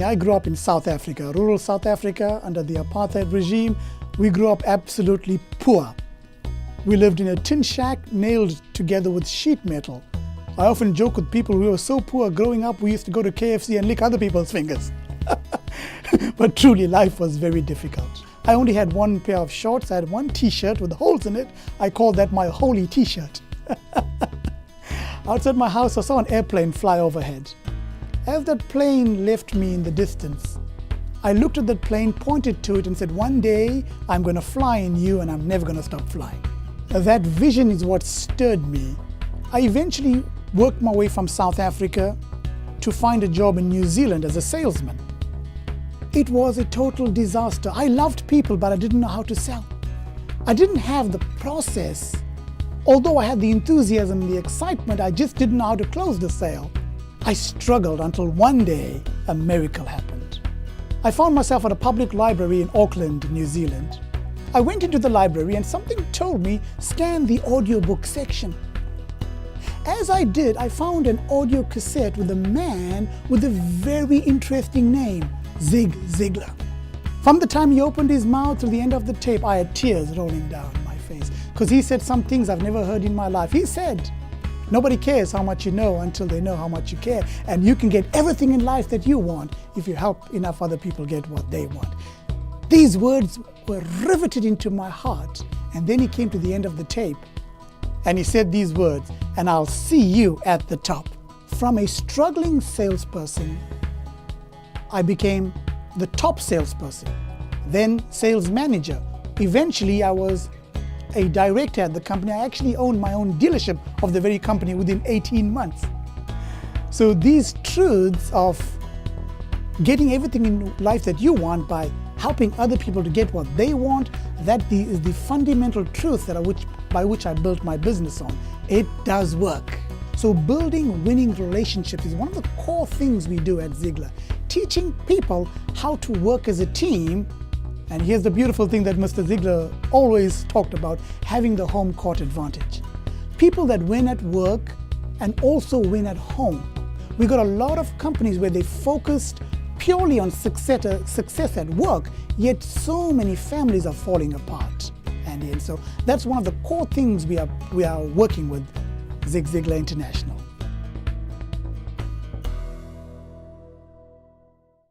I grew up in South Africa, rural South Africa, under the apartheid regime. We grew up absolutely poor. We lived in a tin shack nailed together with sheet metal. I often joke with people, we were so poor growing up, we used to go to KFC and lick other people's fingers. But truly, life was very difficult. I only had one pair of shorts. I had one t-shirt with holes in it. I called that my holy t-shirt. Outside my house, I saw an airplane fly overhead. As that plane left me in the distance, I looked at that plane, pointed to it and said, one day I'm going to fly in you and I'm never going to stop flying. That vision is what stirred me. I eventually worked my way from South Africa to find a job in New Zealand as a salesman. It was a total disaster. I loved people, but I didn't know how to sell. I didn't have the process. Although I had the enthusiasm and the excitement, I just didn't know how to close the sale. I struggled until one day a miracle happened. I found myself at a public library in Auckland, New Zealand. I went into the library and something told me, scan the audiobook section. As I did, I found an audio cassette with a man with a very interesting name, Zig Ziglar. From the time he opened his mouth to the end of the tape, I had tears rolling down my face because he said some things I've never heard in my life. He said, nobody cares how much you know until they know how much you care, and you can get everything in life that you want if you help enough other people get what they want. These words were riveted into my heart, and then he came to the end of the tape and he said these words, and I'll see you at the top. From a struggling salesperson, I became the top salesperson, then sales manager. Eventually, I was a director at the company. I actually owned my own dealership of the very company within 18 months. So these truths of getting everything in life that you want by helping other people to get what they want, is the fundamental truth by which I built my business on. It does work. So building winning relationships is one of the core things we do at Ziglar. Teaching people how to work as a team. And here's the beautiful thing that Mr. Ziglar always talked about, having the home court advantage. People that win at work and also win at home. We got a lot of companies where they focused purely on success at work, yet so many families are falling apart. And so that's one of the core things we are working with Zig Ziglar International.